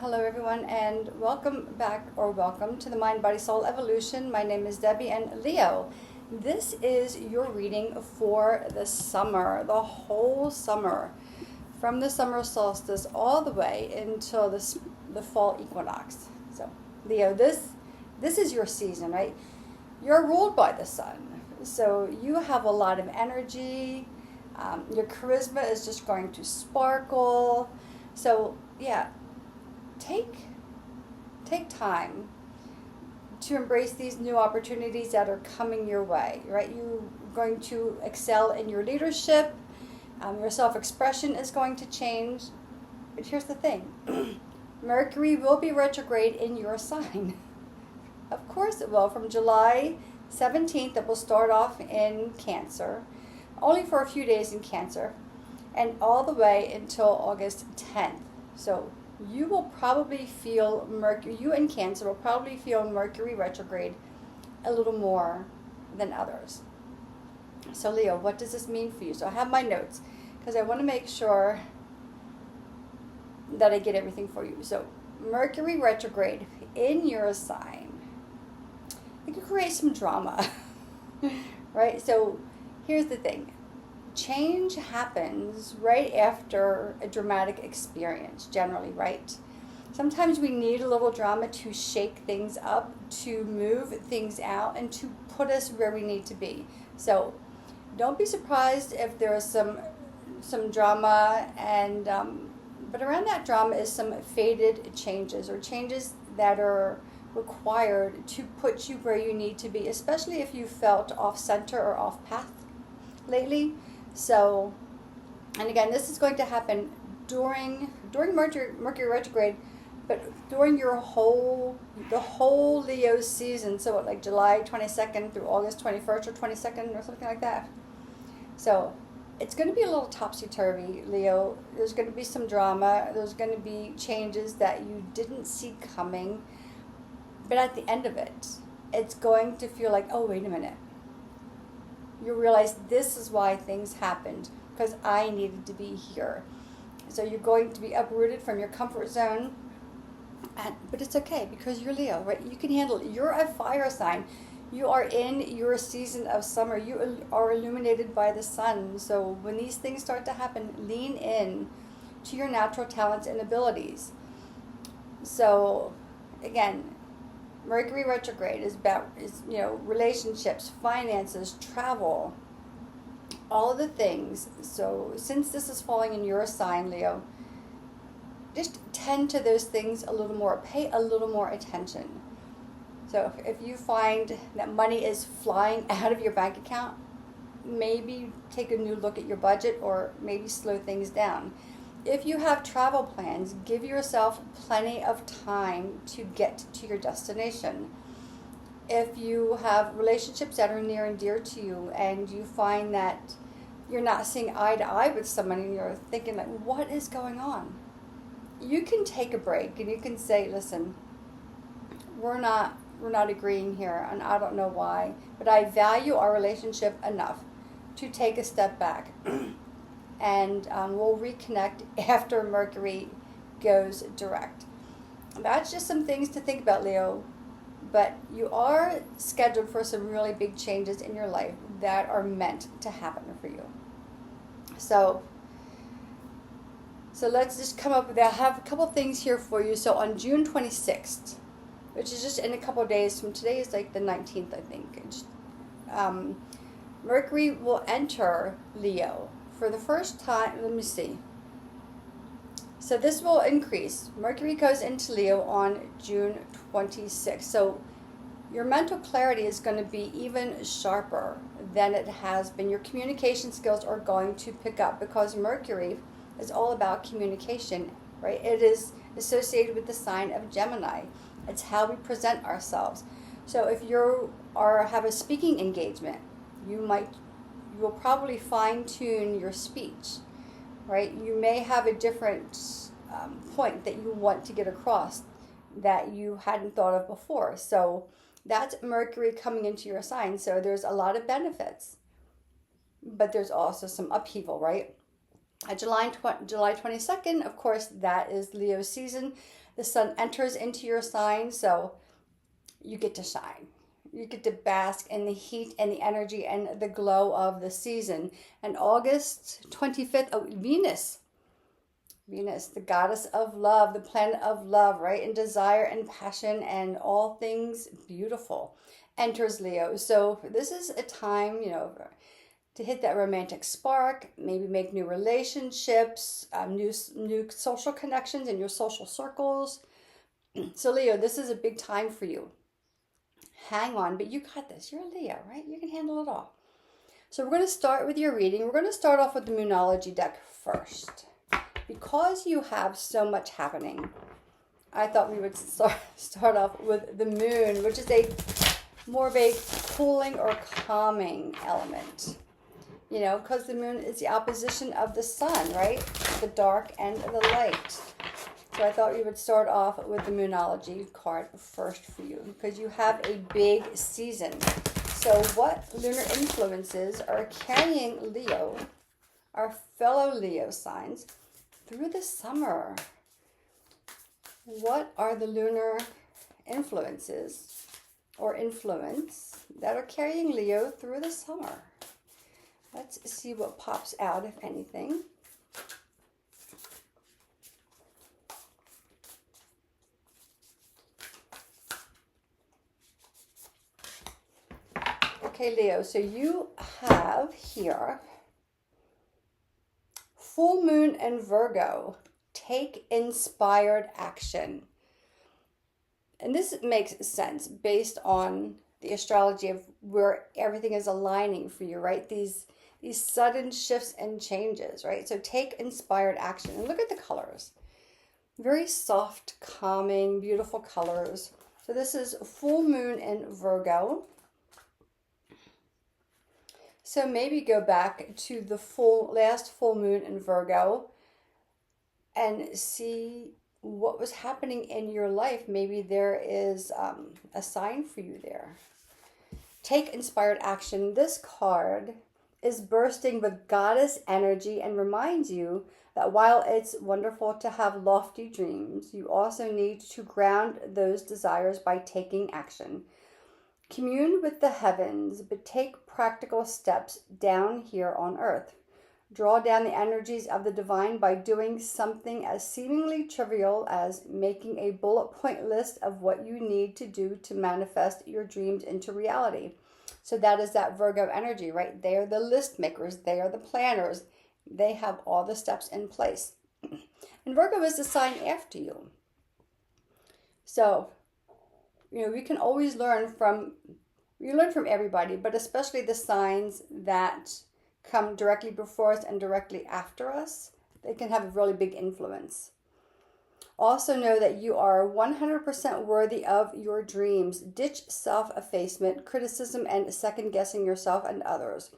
Hello, everyone, and welcome back or welcome to the Mind, Body, Soul Evolution. My name is Debbie, and Leo, this is your reading for the summer, the whole summer, from the summer solstice all the way until the fall equinox. So, Leo, this is your season, right? You're ruled by the sun, so you have a lot of energy. Your charisma is just going to sparkle. So, yeah, take time to embrace these new opportunities that are coming your way, right? You're going to excel in your leadership. Your self-expression is going to change. But here's the thing. Mercury will be retrograde in your sign. Of course it will. From July 17th, it will start off in Cancer, only for a few days in Cancer, and all the way until August 10th. So you will probably feel you in Cancer will probably feel Mercury retrograde a little more than others. So Leo, what does this mean for you? So I have my notes because I want to make sure that I get everything for you. So Mercury retrograde in your sign, it could create some drama, right? So here's the thing. Change happens right after a dramatic experience, generally, right? Sometimes we need a little drama to shake things up, to move things out, and to put us where we need to be. So don't be surprised if there is some drama, and but around that drama is some faded changes, or changes that are required to put you where you need to be, especially if you felt off center or off path lately. So, and again, this is going to happen during Mercury retrograde, but during the whole Leo season. So like July 22nd through August 21st or 22nd or something like that. So it's going to be a little topsy-turvy, Leo. There's going to be some drama. There's going to be changes that you didn't see coming. But at the end of it, it's going to feel like, oh, wait a minute. You realize this is why things happened, because I needed to be here. So you're going to be uprooted from your comfort zone, but it's okay because you're Leo, right? You can handle it. You're a fire sign. You are in your season of summer. You are illuminated by the sun. So when these things start to happen, lean in to your natural talents and abilities. So again, Mercury retrograde is relationships, finances, travel, all of the things. So since this is falling in your sign, Leo, just tend to those things a little more. Pay a little more attention. So if you find that money is flying out of your bank account, maybe take a new look at your budget, or maybe slow things down. If you have travel plans, give yourself plenty of time to get to your destination. If you have relationships that are near and dear to you, and you find that you're not seeing eye to eye with someone, and you're thinking like, what is going on? You can take a break and you can say, listen, we're not agreeing here, and I don't know why, but I value our relationship enough to take a step back. And we'll reconnect after Mercury goes direct. That's just some things to think about, Leo. But you are scheduled for some really big changes in your life that are meant to happen for you. So let's just come up with that. I have a couple things here for you. So on June 26th, which is just in a couple days from today, is like the 19th, I think. Mercury will enter Leo. For the first time, let me see. So this will increase. Mercury goes into Leo on June 26th. So your mental clarity is going to be even sharper than it has been. Your communication skills are going to pick up, because Mercury is all about communication, right? It is associated with the sign of Gemini. It's how we present ourselves. So if you have a speaking engagement, you will probably fine-tune your speech, right? You may have a different point that you want to get across that you hadn't thought of before. So that's Mercury coming into your sign. So there's a lot of benefits, but there's also some upheaval, right? July 22nd, of course, that is Leo season. The sun enters into your sign, so you get to shine. You get to bask in the heat and the energy and the glow of the season. And August 25th, oh, Venus, the goddess of love, the planet of love, right? And desire and passion and all things beautiful, enters Leo. So this is a time, to hit that romantic spark, maybe make new relationships, new social connections in your social circles. So Leo, this is a big time for you. Hang on, but you got this. You're a Leo, right? You can handle it all. So we're going to start with your reading. We're going to start off with the Moonology deck first. Because you have so much happening, I thought we would start off with the moon, which is more of a cooling or calming element. Because the moon is the opposition of the sun, right? The dark and the light. So I thought we would start off with the Moonology card first for you, because you have a big season. So what lunar influences are carrying Leo, our fellow Leo signs, through the summer? What are the lunar influences or influence that are carrying Leo through the summer? Let's see what pops out, if anything. Okay, Leo, so you have here full moon and Virgo. Take inspired action. And this makes sense based on the astrology of where everything is aligning for you, right? These sudden shifts and changes, right? So take inspired action. And look at the colors. Very soft, calming, beautiful colors. So this is full moon in Virgo. So maybe go back to the last full moon in Virgo and see what was happening in your life. Maybe there is a sign for you there. Take inspired action. This card is bursting with goddess energy and reminds you that while it's wonderful to have lofty dreams, you also need to ground those desires by taking action. Commune with the heavens, but take practical steps down here on earth. Draw down the energies of the divine by doing something as seemingly trivial as making a bullet point list of what you need to do to manifest your dreams into reality. So that is that Virgo energy, right? They are the list makers. They are the planners. They have all the steps in place. And Virgo is the sign after you. So, we can always learn from everybody, but especially the signs that come directly before us and directly after us. They can have a really big influence. Also know that you are 100% worthy of your dreams. Ditch self-effacement, criticism, and second-guessing yourself and others.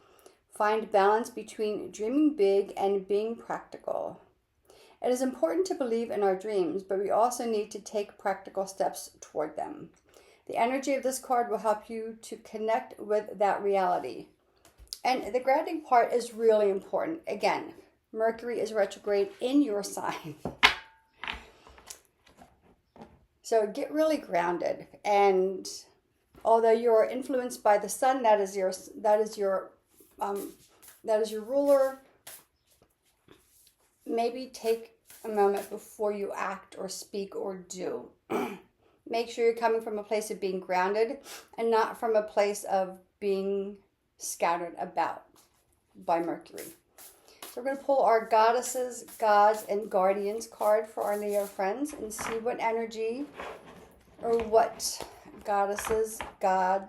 Find balance between dreaming big and being practical. It is important to believe in our dreams, but we also need to take practical steps toward them. The energy of this card will help you to connect with that reality. And the grounding part is really important. Again, Mercury is retrograde in your sign. So get really grounded. And although you're influenced by the sun, that is your ruler. Maybe take a moment before you act or speak or do. Make sure you're coming from a place of being grounded and not from a place of being scattered about by Mercury. So we're going to pull our goddesses, gods, and guardians card for our Leo friends and see what energy or what goddesses, God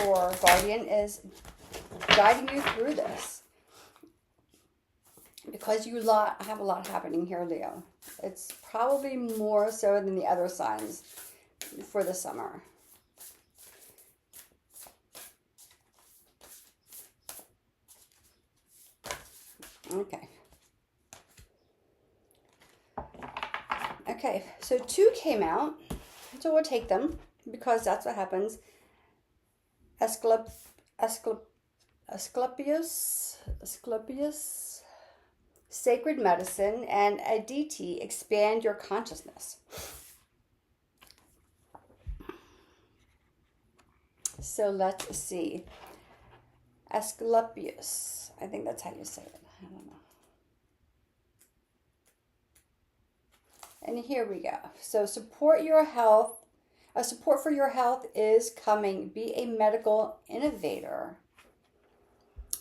or guardian is guiding you through this. Because you have a lot happening here, Leo. It's probably more so than the other signs for the summer. Okay, so 2 came out, so we'll take them because that's what happens. Asclepius, sacred medicine, and a deity expand your consciousness. So let's see. Asclepius. I think that's how you say it. I don't know. And here we go. So support your health. Support for your health is coming. Be a medical innovator.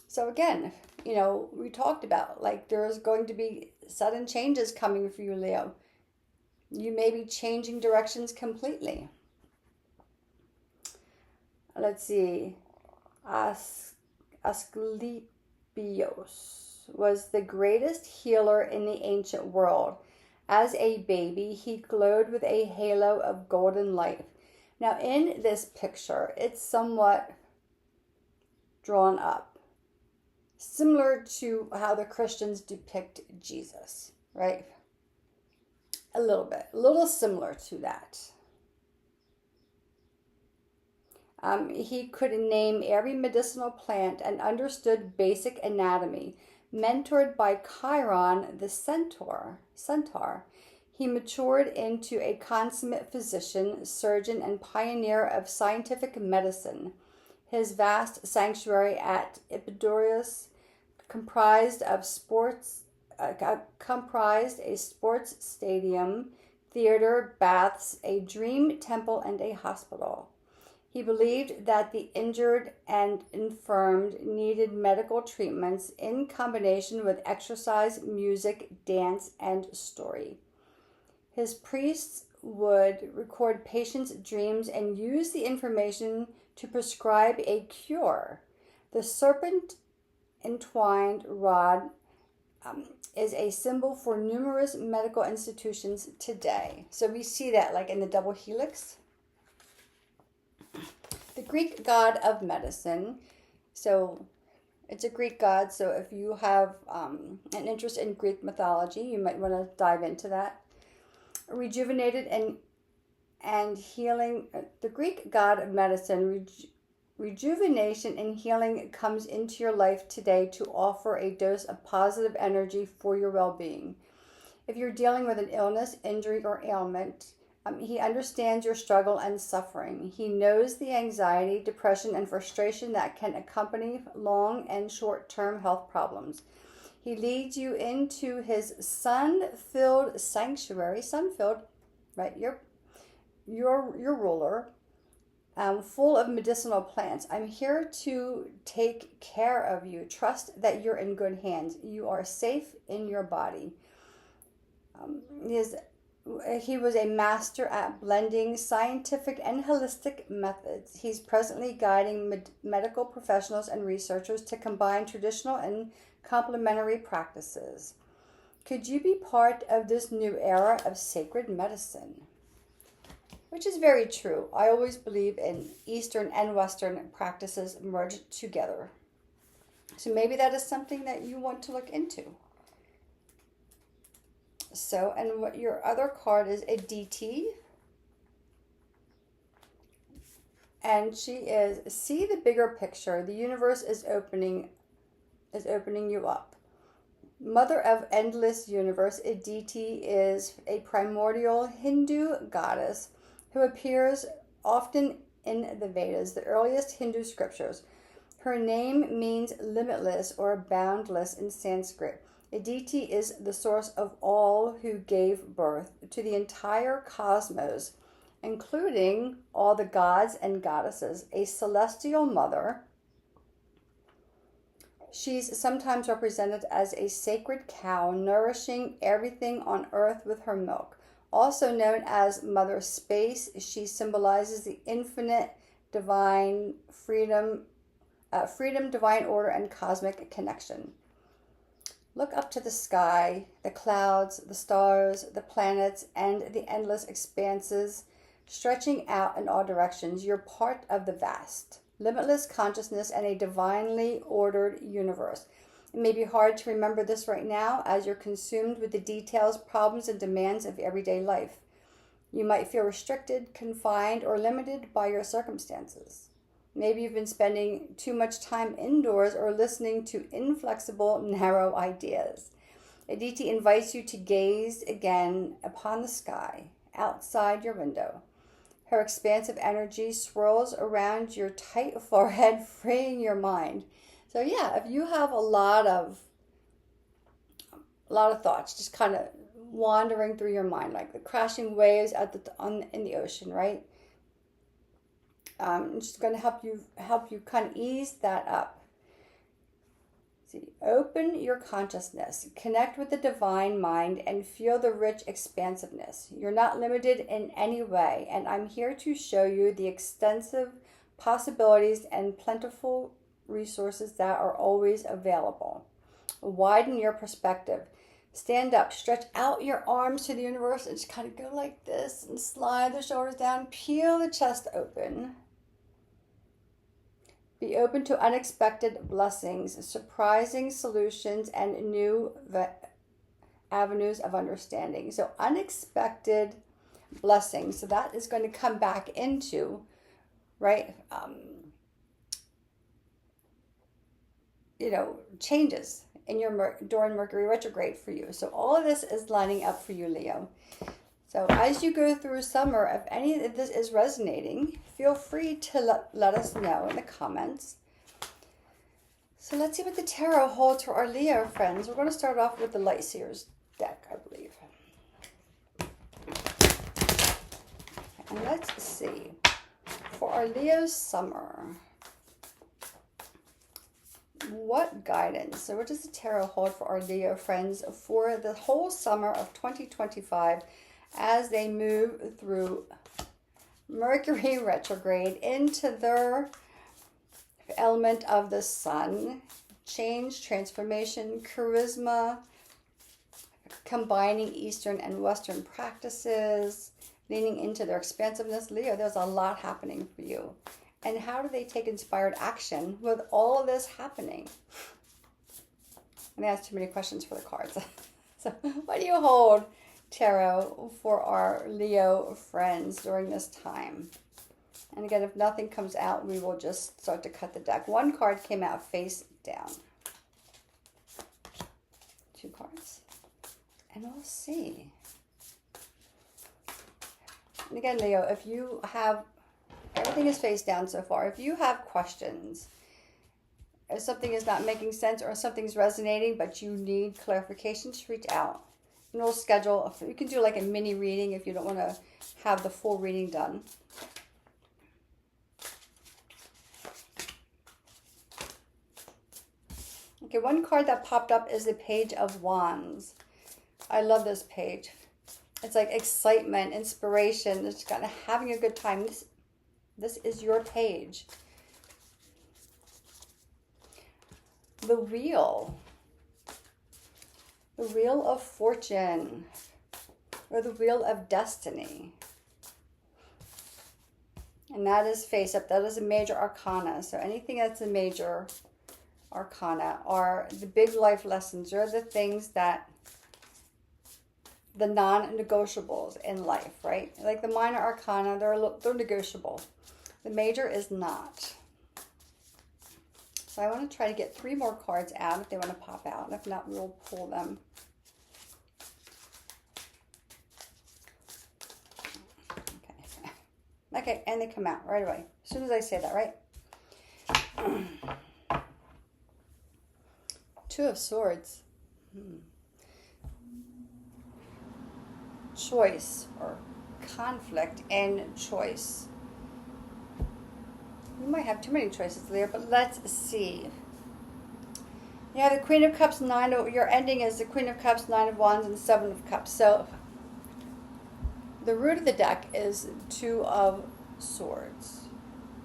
So again, we talked about like there's going to be sudden changes coming for you, Leo. You may be changing directions completely. Let's see. Asclepius was the greatest healer in the ancient world. As a baby, he glowed with a halo of golden light. Now, in this picture, it's somewhat drawn up, similar to how the Christians depict Jesus, right? A little similar to that. He could name every medicinal plant and understood basic anatomy. Mentored by Chiron, the centaur, he matured into a consummate physician, surgeon, and pioneer of scientific medicine. His vast sanctuary at Epidaurus comprised a sports stadium, theater, baths, a dream temple, and a hospital. He believed that the injured and infirmed needed medical treatments in combination with exercise, music, dance, and story. His priests would record patients' dreams and use the information to prescribe a cure. The serpent entwined rod is a symbol for numerous medical institutions today. So we see that like in the double helix. The Greek god of medicine. So it's a Greek god. So if you have an interest in Greek mythology, you might want to dive into that. Rejuvenated and healing. The Greek god of medicine, rejuvenation and healing comes into your life today to offer a dose of positive energy for your well-being. If you're dealing with an illness, injury, or ailment, he understands your struggle and suffering. He knows the anxiety, depression, and frustration that can accompany long and short-term health problems. He leads you into his sun-filled sanctuary, sun-filled, right? Your ruler, full of medicinal plants. I'm here to take care of you. Trust that you're in good hands. You are safe in your body. He was a master at blending scientific and holistic methods. He's presently guiding medical professionals and researchers to combine traditional and complementary practices. Could you be part of this new era of sacred medicine? Which is very true. I always believe in Eastern and Western practices merged together. So maybe that is something that you want to look into. So, and what your other card is a DT. And she is, see the bigger picture. The universe is opening you up. Mother of endless universe, Aditi is a primordial Hindu goddess who appears often in the Vedas, the earliest Hindu scriptures. Her name means limitless or boundless in Sanskrit. Aditi is the source of all who gave birth to the entire cosmos, including all the gods and goddesses, a celestial mother. She's sometimes represented as a sacred cow nourishing everything on earth with her milk. Also known as Mother Space, she symbolizes the infinite divine freedom, divine order, and cosmic connection. Look up to the sky, the clouds, the stars, the planets, and the endless expanses stretching out in all directions. You're part of the vast, limitless consciousness and a divinely ordered universe. It may be hard to remember this right now as you're consumed with the details, problems, and demands of everyday life. You might feel restricted, confined, or limited by your circumstances. Maybe you've been spending too much time indoors or listening to inflexible, narrow ideas. Aditi invites you to gaze again upon the sky outside your window. Her expansive energy swirls around your tight forehead, freeing your mind. So yeah, if you have a lot of thoughts just kind of wandering through your mind, like the crashing waves in the ocean, right? It's just going to help you kind of ease that up. See, open your consciousness, connect with the divine mind, and feel the rich expansiveness. You're not limited in any way, and I'm here to show you the extensive possibilities and plentiful resources that are always available. Widen your perspective. Stand up, stretch out your arms to the universe, and just kind of go like this and slide the shoulders down, peel the chest open. Be open to unexpected blessings, surprising solutions, and new avenues of understanding. So unexpected blessings. So that is going to come back into, right, changes in during Mercury retrograde for you. So all of this is lining up for you, Leo. So as you go through summer, if any of this is resonating, feel free to let us know in the comments. So let's see what the tarot holds for our Leo friends. We're going to start off with the Light Seers deck, I believe. And let's see. For our Leo summer, what guidance? So what does the tarot hold for our Leo friends for the whole summer of 2025 as they move through Mercury retrograde into their element of the sun? Change, transformation, charisma, combining Eastern and Western practices, leaning into their expansiveness. Leo, there's a lot happening for you. And how do they take inspired action with all of this happening? And I asked too many questions for the cards. So what do you hold, tarot, for our Leo friends during this time? And again, if nothing comes out, we will just start to cut the deck. One card came out face down. Two cards. And we'll see. And again, Leo, if you have, everything is face down so far. If you have questions, if something is not making sense or something's resonating, but you need clarification, just reach out. And we'll schedule, you can do like a mini reading if you don't want to have the full reading done. Okay, one card that popped up is the Page of Wands. I love this page. It's like excitement, inspiration, it's kind of having a good time. This is your page. The Wheel. The Wheel of Fortune. Or the Wheel of Destiny. And that is face up. That is a major arcana. So anything that's a major arcana are the big life lessons. They're the things that, the non-negotiables in life, right? Like the minor arcana, they're negotiable. The major is not. So I want to try to get 3 more cards out if they want to pop out. And if not, we'll pull them. Okay. Okay, and they come out right away. As soon as I say that, right? Two of Swords. Choice or conflict and choice. You might have too many choices there, but let's see. Yeah, the Queen of Cups, your ending is the Queen of Cups, 9 of Wands, and 7 of Cups. So the root of the deck is 2 of Swords.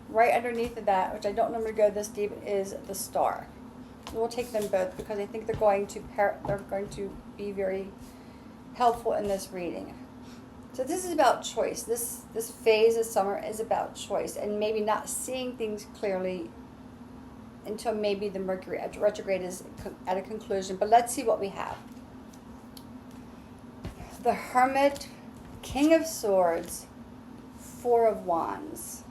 Right underneath of that, which I don't normally go this deep, is the Star. We'll take them both because I think they're going to be very helpful in this reading. So this is about choice. This phase of summer is about choice and maybe not seeing things clearly until maybe the Mercury retrograde is at a conclusion. But let's see what we have. The Hermit, King of Swords, 4 of Wands,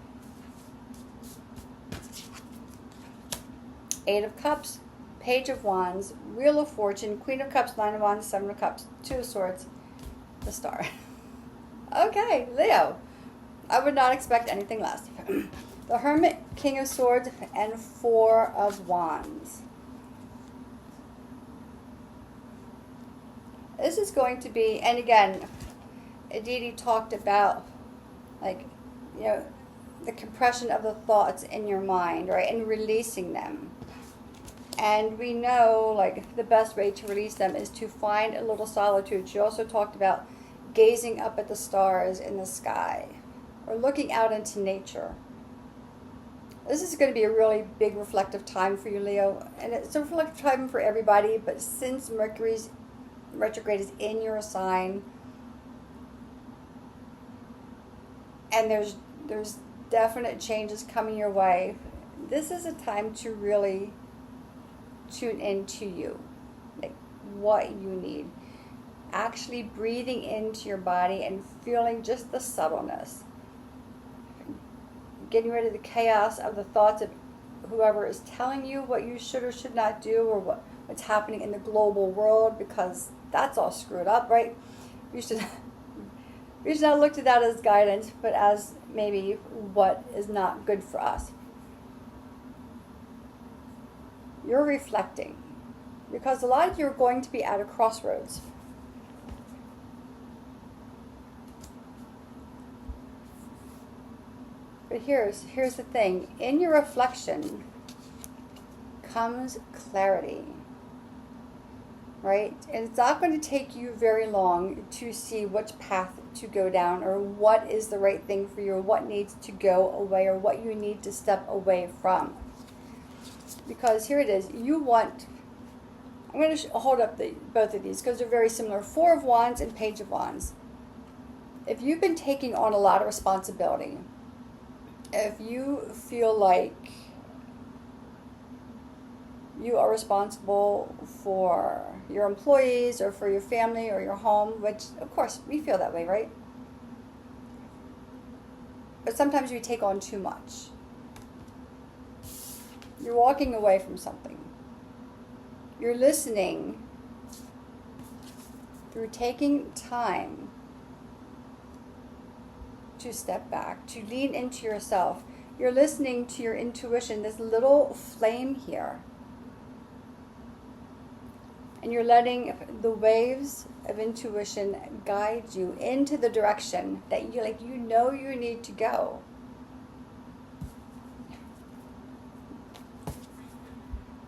8 of Cups, Page of Wands, Wheel of Fortune, Queen of Cups, Nine of Wands, Seven of Cups, Two of Swords, the Star. Okay, Leo. I would not expect anything less. The Hermit, King of Swords, and Four of Wands. This is going to be, and again, Aditi talked about, like, you know, the compression of the thoughts in your mind, right, and releasing them. And we know, like, the best way to release them is to find a little solitude. She also talked about gazing up at the stars in the sky or looking out into nature. This is going to be a really big reflective time for you, Leo. And it's a reflective time for everybody, but since Mercury's retrograde is in your sign, and there's definite changes coming your way, this is a time to really tune into you, like what you need. Actually breathing into your body and feeling just the subtleness. Getting rid of the chaos of the thoughts of whoever is telling you what you should or should not do, or what's happening in the global world, because that's all screwed up, right? We should not look to that as guidance, but as maybe what is not good for us. You're reflecting, because a lot of you are going to be at a crossroads. But here's the thing. In your reflection comes clarity, right? And it's not going to take you very long to see which path to go down, or what is the right thing for you, or what needs to go away, or what you need to step away from. Because here it is. I'm going to hold up both of these because they're very similar. Four of Wands and Page of Wands. If you've been taking on a lot of responsibility, if you feel like you are responsible for your employees or for your family or your home, which of course we feel that way, right? But sometimes we take on too much. You're walking away from something. You're listening through taking time to step back, to lean into yourself. You're listening to your intuition, this little flame here. And you're letting the waves of intuition guide you into the direction that you you need to go.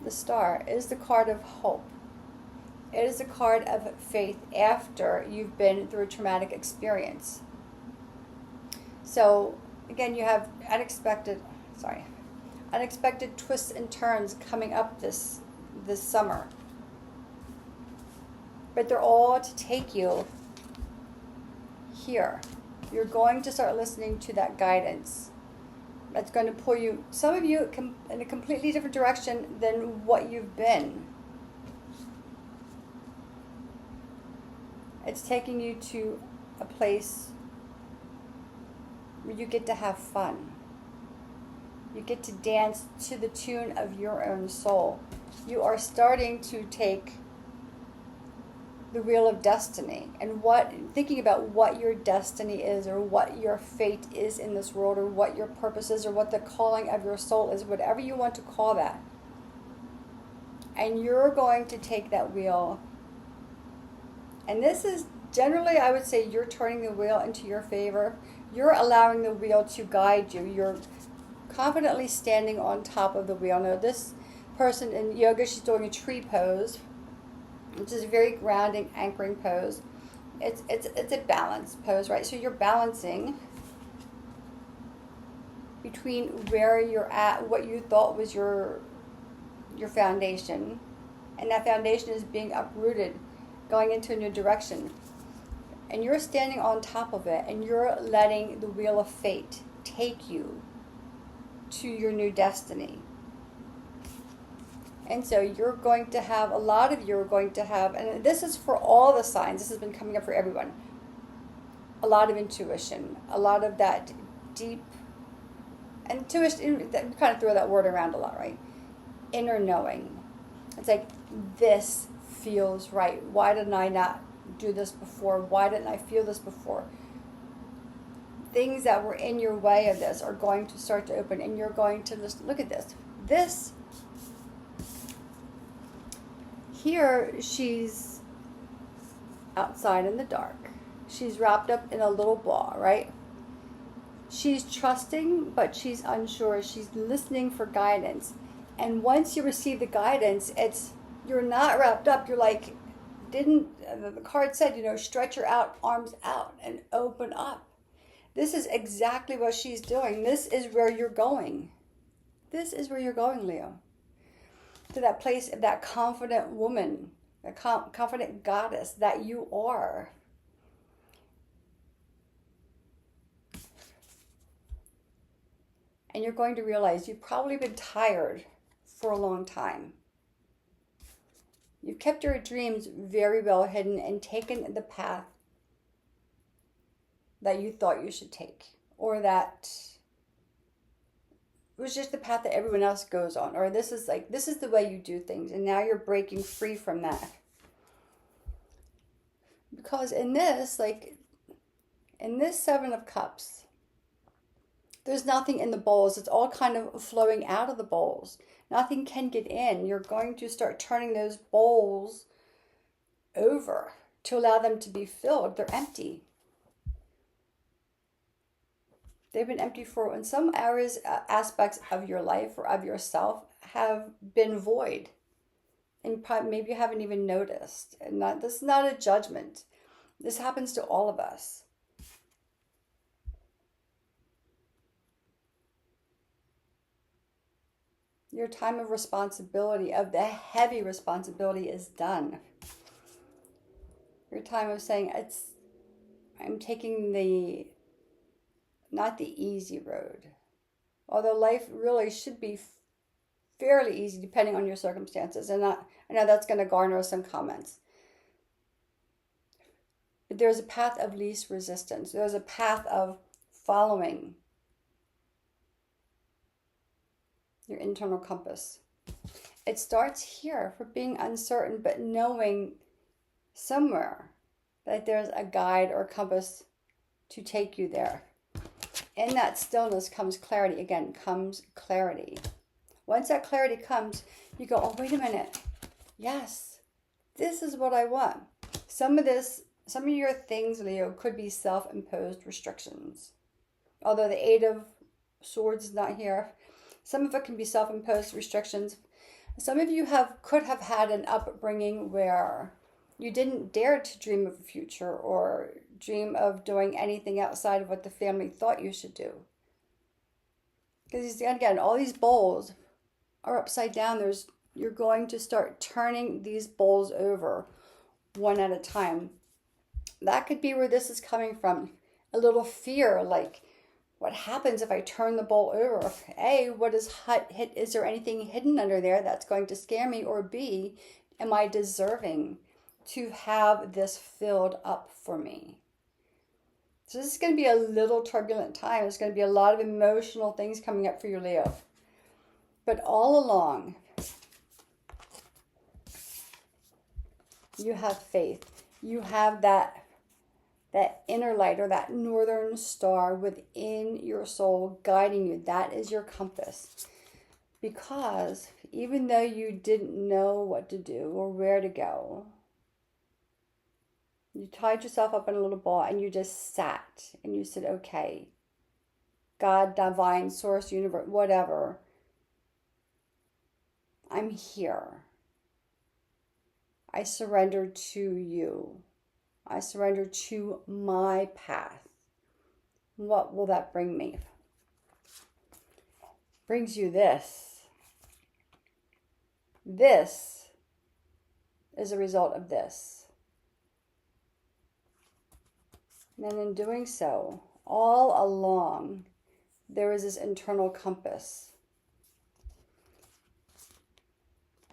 The Star is the card of hope. It is a card of faith after you've been through a traumatic experience. So again, you have unexpected twists and turns coming up this summer. But they're all to take you here. You're going to start listening to that guidance. That's going to pull you, some of you, in a completely different direction than what you've been. It's taking you to a place where you get to have fun. You get to dance to the tune of your own soul. You are starting to take the wheel of destiny and thinking about what your destiny is, or what your fate is in this world, or what your purpose is, or what the calling of your soul is, whatever you want to call that. And you're going to take that wheel. And this is generally, I would say, you're turning the wheel into your favor. You're allowing the wheel to guide you. You're confidently standing on top of the wheel. Now, this person in yoga, she's doing a tree pose, which is a very grounding, anchoring pose. It's a balanced pose, right? So you're balancing between where you're at, what you thought was your foundation, and that foundation is being uprooted, going into a new direction. And you're standing on top of it, and you're letting the wheel of fate take you to your new destiny. And so you're going to have, a lot of you are going to have, and this is for all the signs, this has been coming up for everyone, a lot of intuition, a lot of that deep, intuition, we kind of throw that word around a lot, right? Inner knowing. It's like, this feels right. Why didn't I not do this before? Why didn't I feel this before? Things that were in your way of this are going to start to open, and you're going to just look at this. This here, she's outside in the dark. She's wrapped up in a little ball, right? She's trusting, but she's unsure. She's listening for guidance. And once you receive the guidance, you're not wrapped up. You're like, the card said, stretch your arms out and open up. This is exactly what she's doing. This is where you're going. This is where you're going, Leo. To that place of that confident woman, that confident goddess that you are. And you're going to realize you've probably been tired for a long time. You've kept your dreams very well hidden and taken the path that you thought you should take, or that it was just the path that everyone else goes on, or this is the way you do things, and now you're breaking free from that. Because in this Seven of Cups, there's nothing in the bowls. It's all kind of flowing out of the bowls. Nothing can get in. You're going to start turning those bowls over to allow them to be filled. They're empty. They've been empty in some areas, aspects of your life or of yourself have been void. And maybe you haven't even noticed. And this is not a judgment. This happens to all of us. Your time of responsibility, of the heavy responsibility, is done. Your time of saying, I'm taking not the easy road. Although life really should be fairly easy depending on your circumstances. And I know that's going to garner some comments. But there's a path of least resistance. There's a path of following your internal compass. It starts here for being uncertain, but knowing somewhere that there's a guide or compass to take you there. In that stillness comes clarity. Again, comes clarity. Once that clarity comes, you go, oh, wait a minute. Yes, this is what I want. Some of your things, Leo, could be self-imposed restrictions. Although the Eight of Swords is not here, some of it can be self-imposed restrictions. Some of you could have had an upbringing where you didn't dare to dream of a future or dream of doing anything outside of what the family thought you should do. Because again, all these bowls are upside down. You're going to start turning these bowls over one at a time. That could be where this is coming from. A little fear, like, what happens if I turn the bowl over? A, is there anything hidden under there that's going to scare me? Or B, am I deserving to have this filled up for me? So this is going to be a little turbulent time. There's going to be a lot of emotional things coming up for you, Leo. But all along, you have faith. You have that inner light, or that northern star within your soul guiding you. That is your compass. Because even though you didn't know what to do or where to go, you tied yourself up in a little ball and you just sat and you said, okay, God, divine, source, universe, whatever, I'm here. I surrender to you. I surrender to my path. What will that bring me? Brings you this. This is a result of this. And in doing so, all along, there is this internal compass.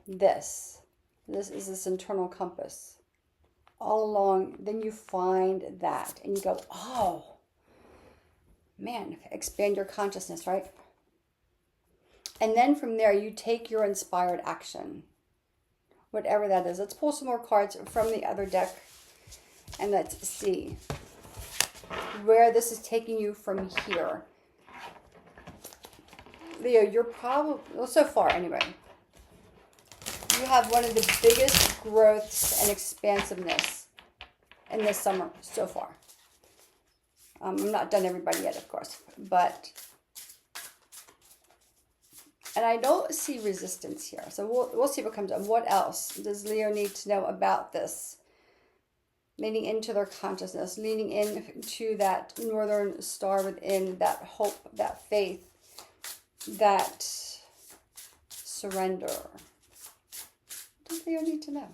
This is this internal compass. All along, then you find that and you go, oh, man, expand your consciousness, right? And then from there, you take your inspired action. whatever that is. Let's pull some more cards from the other deck and let's see where this is taking you from here. Leo, you're probably, well, so far anyway, you have one of the biggest growths and expansiveness in this summer so far. I'm not done everybody yet, of course, but, and I don't see resistance here. So we'll see what comes up. What else does Leo need to know about this? Leaning into their consciousness, leaning into that northern star within, that hope, that faith, that surrender. What does Leo need to know?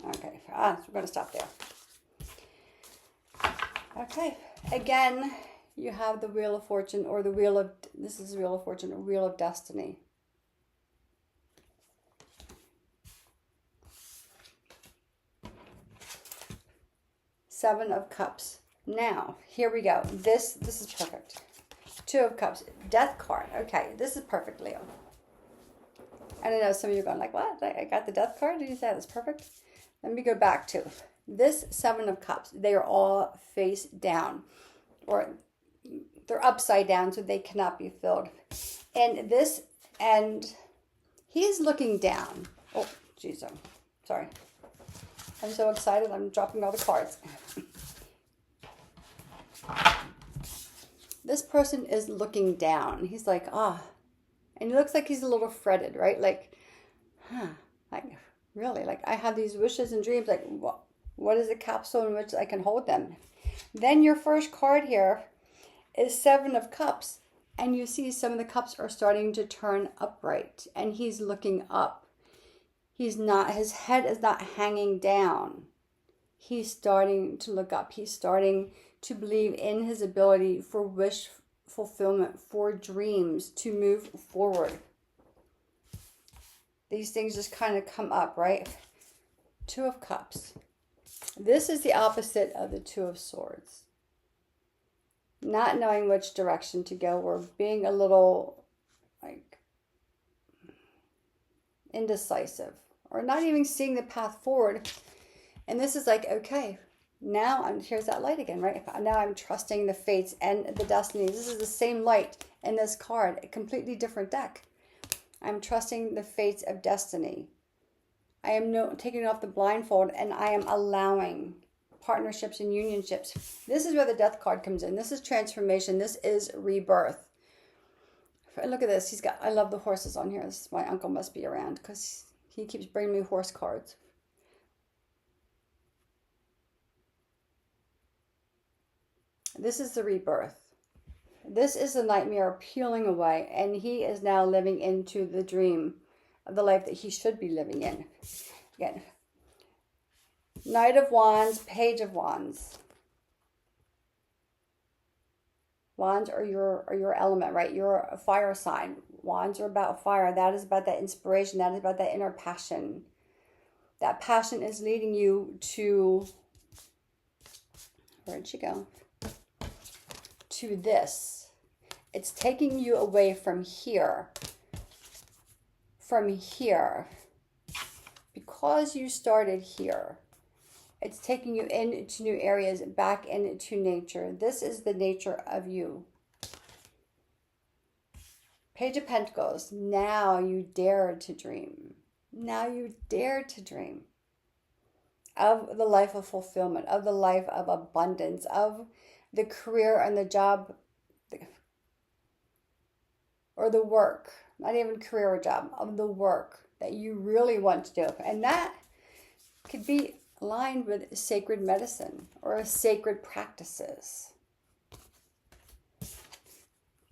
Okay, so we're going to stop there. Okay, again, you have the Wheel of Fortune, or the Wheel of, this is the Wheel of Fortune, or Wheel of Destiny. Seven of Cups. Now, here we go. This is perfect. Two of Cups. Death card. Okay, this is perfect, Leo. And I know some of you are going like, what? I got the Death card? Did you say that's perfect? Let me go back to this Seven of Cups. They are all face down, or they're upside down, so they cannot be filled. And this, and he's looking down. Oh, geez, I'm sorry. I'm so excited. I'm dropping all the cards. This person is looking down. He's like, ah. And he looks like he's a little fretted, right? Like, like, really? Like, I have these wishes and dreams. Like, what is a capsule in which I can hold them? Then your first card here is Seven of Cups. And you see some of the cups are starting to turn upright. And he's looking up. He's not, his head is not hanging down. He's starting to look up. He's starting to believe in his ability for wish fulfillment, for dreams to move forward. These things just kind of come up, right? Two of Cups. This is the opposite of the Two of Swords. Not knowing which direction to go, or being a little like indecisive, or not even seeing the path forward. And this is like, okay, now here's that light again, right? Now I'm trusting the fates and the destinies. This is the same light in this card, a completely different deck. I'm trusting the fates of destiny. I am taking off the blindfold, and I am allowing partnerships and unionships. This is where the Death card comes in. This is transformation. This is rebirth. And look at this. He's got, I love the horses on here. This is my uncle must be around, because he keeps bringing me horse cards. This is the rebirth. This is the nightmare peeling away, and he is now living into the dream of the life that he should be living in. Again, Knight of Wands, Page of Wands. Wands are your element, right? You're a fire sign. Wands are about fire. That is about that inspiration. That is about that inner passion. That passion is leading you to, where'd she go? To this. It's taking you away from here. From here. Because you started here. It's taking you into new areas, back into nature. This is the nature of you. Page of Pentacles. Now you dare to dream. Now you dare to dream of the life of fulfillment, of the life of abundance, of the career and the job, or the work, not even career or job, of the work that you really want to do. And that could be aligned with sacred medicine or sacred practices.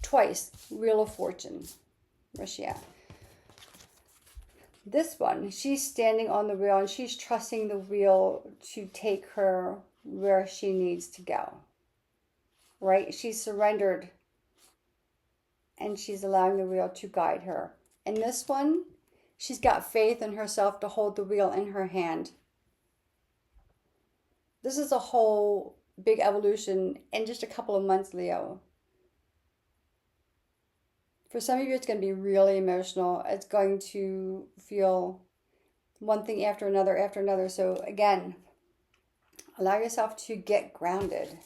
Twice, Wheel of Fortune. Where's she at? This one, she's standing on the wheel, and she's trusting the wheel to take her where she needs to go. Right? She's surrendered, and she's allowing the wheel to guide her. And this one She's got faith in herself to hold the wheel in her hand. This is a whole big evolution in just a couple of months, Leo. For some of you, it's going to be really emotional. It's going to feel one thing after another after another. So again, allow yourself to get grounded.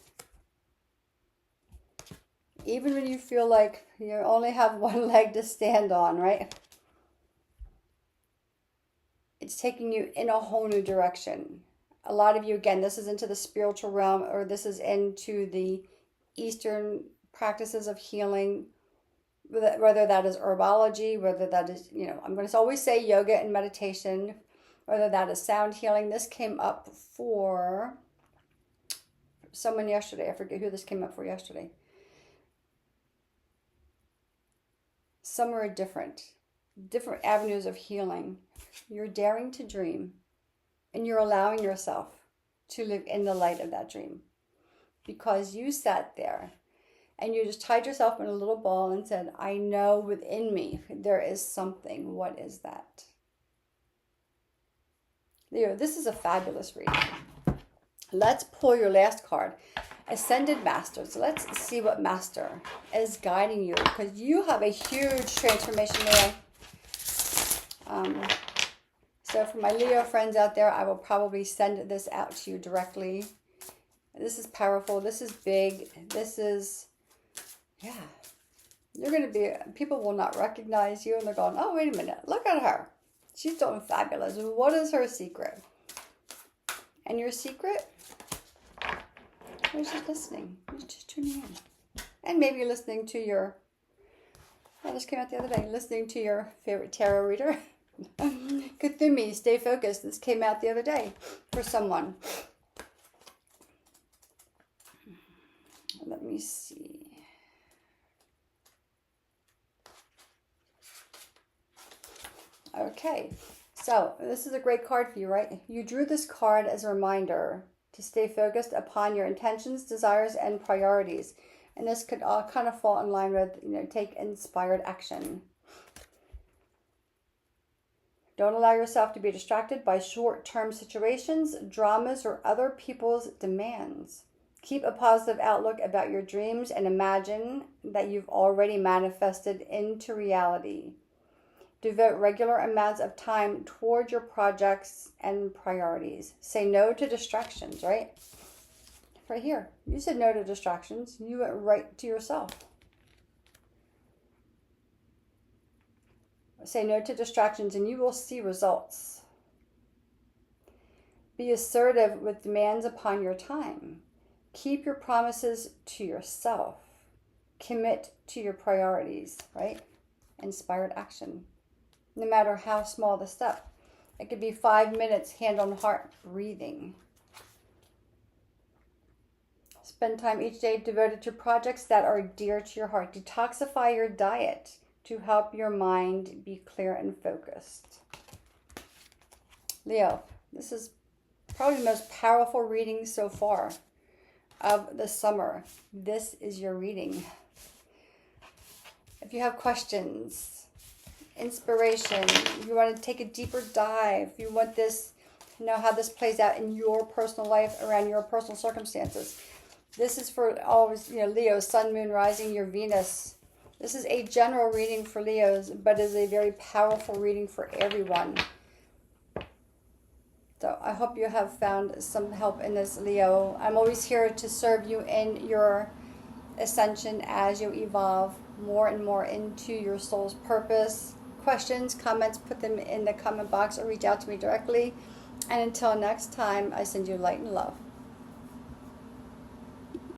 Even when you feel like you only have one leg to stand on, right? It's taking you in a whole new direction. A lot of you, again, this is into the spiritual realm, or this is into the Eastern practices of healing, whether that is herbology, whether that is, I'm going to always say yoga and meditation, whether that is sound healing. This came up for someone yesterday. I forget who this came up for yesterday. Some are different avenues of healing. You're daring to dream, and you're allowing yourself to live in the light of that dream, because you sat there and you just tied yourself in a little ball and said, I know within me there is something. What is that? Leo, this is a fabulous reading. Let's pull your last card. Ascended Master. So let's see what Master is guiding you, because you have a huge transformation, Leo. So for my Leo friends out there, I will probably send this out to you directly. This is powerful. This is big. This is, you're going to be, people will not recognize you, and they're going, oh, wait a minute. Look at her. She's doing fabulous. What is her secret? And your secret? You're just listening. You're just tuning in. And maybe you're listening to your, this came out the other day, listening to your favorite tarot reader. Kuthumi, stay focused. This came out the other day for someone. Let me see. Okay, so this is a great card for you, right? You drew this card as a reminder to stay focused upon your intentions, desires, and priorities. And this could all kind of fall in line with, take inspired action. Don't allow yourself to be distracted by short-term situations, dramas, or other people's demands. Keep a positive outlook about your dreams and imagine that you've already manifested into reality. Devote regular amounts of time toward your projects and priorities. Say no to distractions, right? Right here. You said no to distractions. You went right to yourself. Say no to distractions and you will see results. Be assertive with demands upon your time. Keep your promises to yourself. Commit to your priorities, right? Inspired action. No matter how small the step. It could be 5 minutes, hand on heart, breathing. Spend time each day devoted to projects that are dear to your heart. Detoxify your diet to help your mind be clear and focused. Leo, this is probably the most powerful reading so far of the summer. This is your reading. If you have questions, inspiration, if you want to take a deeper dive, if you want this to know how this plays out in your personal life around your personal circumstances, this is for always, Leo, Sun, Moon, Rising, your Venus. This is a general reading for Leos, but is a very powerful reading for everyone. So I hope you have found some help in this, Leo. I'm always here to serve you in your ascension as you evolve more and more into your soul's purpose. Questions, comments, put them in the comment box or reach out to me directly. And until next time, I send you light and love.